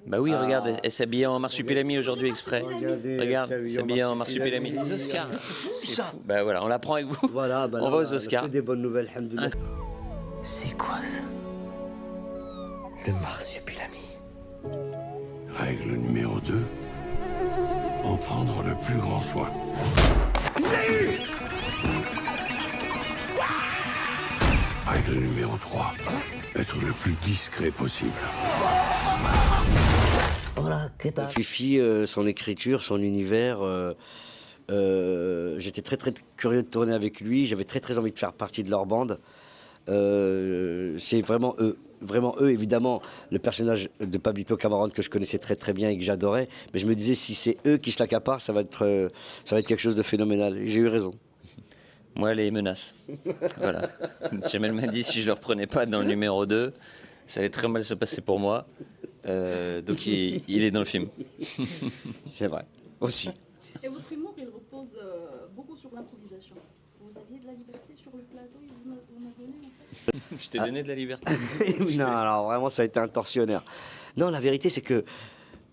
Bah oui, regarde, elle s'habille en marsupilami aujourd'hui exprès. Regardez, Regarde, elle elle s'habille s'habille en en marsupilami. Les Oscars. C'est fou. Bah voilà, on la prend avec vous. Voilà, bah On là, va aux on a Oscars. que des bonnes nouvelles, alhamdoulilah. C'est quoi ça? Le marsupilami. Règle numéro 2. En prendre le plus grand soin. Règle numéro 3. Être le plus discret possible. Fifi, son écriture, son univers, j'étais très curieux de tourner avec lui, j'avais très envie de faire partie de leur bande. C'est vraiment eux, évidemment, le personnage de Pablito Camarón que je connaissais très bien et que j'adorais, mais je me disais si c'est eux qui se l'accaparent, ça va être quelque chose de phénoménal. Et j'ai eu raison. Moi, les menaces. Voilà. Jamel m'a dit si je le reprenais pas dans le numéro 2, ça allait très mal se passer pour moi. Donc il est dans le film. C'est vrai, aussi. Et votre humour, il repose beaucoup sur l'improvisation. Vous aviez de la liberté sur le plateau, il vous en a donné en fait. Je t'ai donné de la liberté. Non, alors vraiment, ça a été un tortionnaire. Non, la vérité, c'est que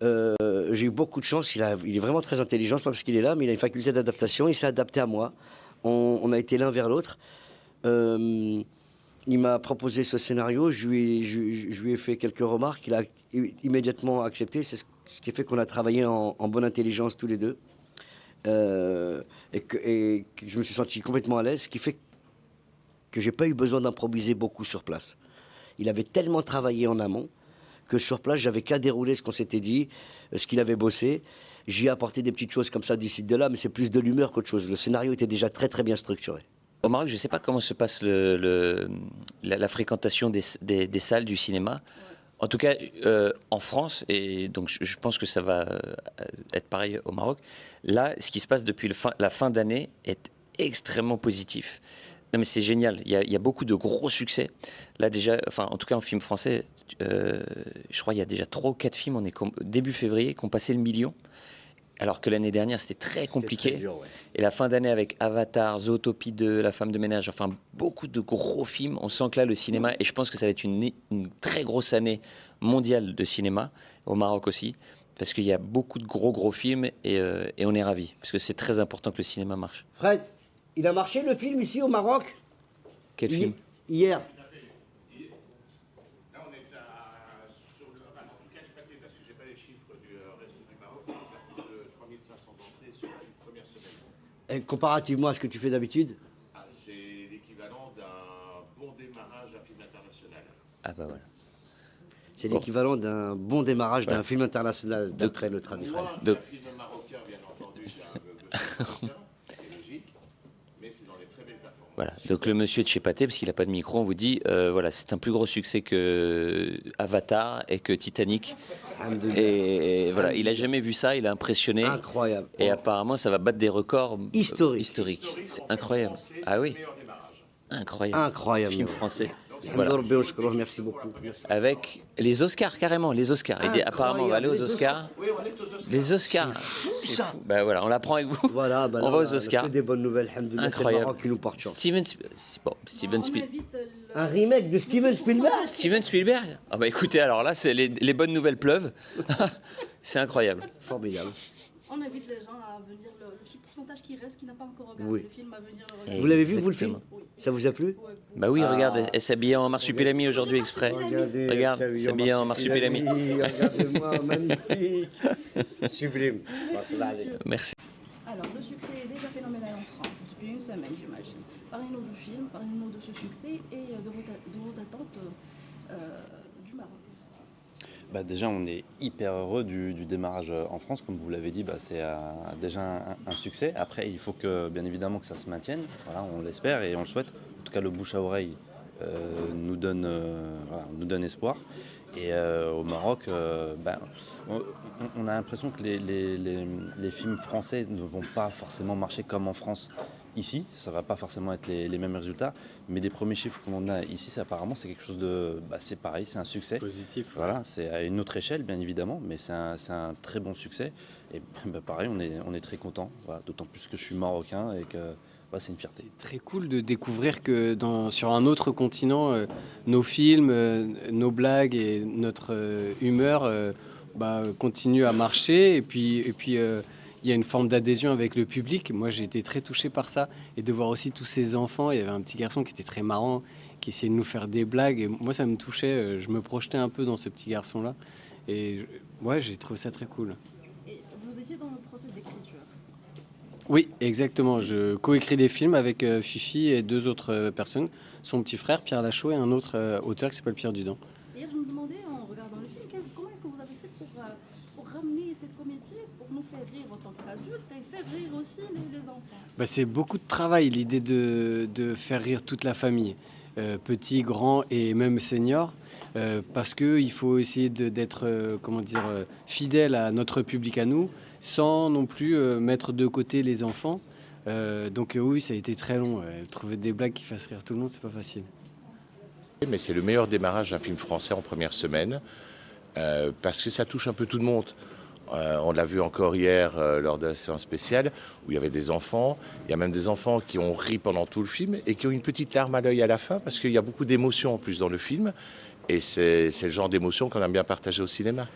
j'ai eu beaucoup de chance. Il est vraiment très intelligent, c'est pas parce qu'il est là, mais il a une faculté d'adaptation. Il s'est adapté à moi. On a été l'un vers l'autre. Il m'a proposé ce scénario. Je lui ai fait quelques remarques. Il a immédiatement accepté. C'est ce qui fait qu'on a travaillé en bonne intelligence tous les deux. Et que je me suis senti complètement à l'aise, ce qui fait que j'ai pas eu besoin d'improviser beaucoup sur place. Il avait tellement travaillé en amont que sur place, j'avais qu'à dérouler ce qu'on s'était dit, ce qu'il avait bossé. J'y ai apporté des petites choses comme ça d'ici de là, mais c'est plus de l'humeur qu'autre chose. Le scénario était déjà très bien structuré. Au Maroc, je ne sais pas comment se passe la fréquentation des salles du cinéma. En tout cas, en France, et donc je pense que ça va être pareil au Maroc, là, ce qui se passe depuis la fin d'année est extrêmement positif. Non mais c'est génial, il y a beaucoup de gros succès. Là déjà, enfin en tout cas en film français, je crois qu'il y a déjà 3 ou 4 films, on est début février, qui ont passé le million. Alors que l'année dernière, c'était très compliqué. Très dur, ouais. Et la fin d'année avec Avatar, Zootopie 2, La femme de ménage, enfin beaucoup de gros films. On sent que là, le cinéma, et je pense que ça va être une très grosse année mondiale de cinéma, au Maroc aussi, parce qu'il y a beaucoup de gros films et on est ravis, parce que c'est très important que le cinéma marche. Fred, il a marché le film ici au Maroc? Quel film? Hier. Et comparativement à ce que tu fais d'habitude? C'est l'équivalent d'un bon démarrage d'un film international. Ah bah voilà. C'est l'équivalent d'un bon démarrage d'un film international, d'après notre ami Fred. Un film marocain, bien entendu, c'est logique, mais c'est dans les très belles performances. Voilà. Donc le monsieur de chez Pathé, parce qu'il n'a pas de micro, on vous dit, voilà, c'est un plus gros succès que Avatar et que Titanic. Et voilà, il a jamais vu ça, il a impressionné. Incroyable. Et apparemment, ça va battre des records historiques. C'est incroyable. Ah oui. Incroyable. Film français. Voilà. Merci beaucoup. Avec les Oscars, carrément, les Oscars. Et apparemment, on va aller aux Oscars. Oui, on est aux Oscars. Les Oscars. C'est fou, ça. Ben voilà, on la prend avec vous. Voilà, bah on va aux Oscars. Que des bonnes nouvelles, alhamdoulilah. C'est le Maroc qui nous porte chance. Steven Spielberg. Un remake de Steven Spielberg. Steven Spielberg. Ah bah écoutez, alors là, c'est les bonnes nouvelles pleuvent. C'est incroyable. Formidable. On invite les gens à venir, le petit pourcentage qui reste, qui n'a pas encore regardé le film, à venir le regarder. Vous l'avez vu, vous, le film? Ça vous a plu? Bah oui, regarde, elle s'habille en marsupilami aujourd'hui exprès. Regardez, regarde, elle s'habille en marsupilami. Regardez-moi, magnifique. Sublime. Merci. Alors, le succès est déjà phénoménal en France depuis une semaine, j'imagine. Parlez-nous du film, parlez-nous de ce succès et de vos attentes du Maroc. Bah déjà, on est hyper heureux du démarrage en France. Comme vous l'avez dit, c'est déjà un succès. Après, il faut que, bien évidemment, que ça se maintienne. Voilà, on l'espère et on le souhaite. En tout cas, le bouche à oreille nous donne espoir. Et au Maroc, on a l'impression que les films français ne vont pas forcément marcher comme en France. Ici, ça ne va pas forcément être les mêmes résultats, mais des premiers chiffres qu'on a ici, apparemment, c'est quelque chose de... c'est pareil, c'est un succès. Positif. Voilà, c'est à une autre échelle, bien évidemment, mais c'est un très bon succès. Et pareil, on est très content, voilà, d'autant plus que je suis marocain et que c'est une fierté. C'est très cool de découvrir que sur un autre continent, nos films, nos blagues et notre humeur continue à marcher. Il y a une forme d'adhésion avec le public. Moi, j'ai été très touché par ça. Et de voir aussi tous ces enfants. Il y avait un petit garçon qui était très marrant, qui essayait de nous faire des blagues. Et moi, ça me touchait. Je me projetais un peu dans ce petit garçon-là. Et ouais, j'ai trouvé ça très cool. Et vous étiez dans le process d'écriture. Oui, exactement. Je coécris des films avec Fifi et 2 autres personnes. Son petit frère, Pierre Lachaud, et un autre auteur qui s'appelle Pierre Dudon. Hier, je me demandais, en regardant le film, comment est-ce que vous avez fait pour ramener cette comédie, pour nous faire rire en tant qu'adultes et faire rire aussi les enfants? C'est beaucoup de travail, l'idée de faire rire toute la famille, petits, grands et même seniors, parce qu'il faut essayer d'être fidèle à notre public à nous, sans non plus mettre de côté les enfants. Oui, ça a été très long. Trouver des blagues qui fassent rire tout le monde, c'est pas facile. Mais c'est le meilleur démarrage d'un film français en première semaine, parce que ça touche un peu tout le monde. On l'a vu encore hier lors de la séance spéciale, où il y avait des enfants. Il y a même des enfants qui ont ri pendant tout le film et qui ont une petite larme à l'œil à la fin, parce qu'il y a beaucoup d'émotions en plus dans le film. Et c'est le genre d'émotions qu'on aime bien partager au cinéma.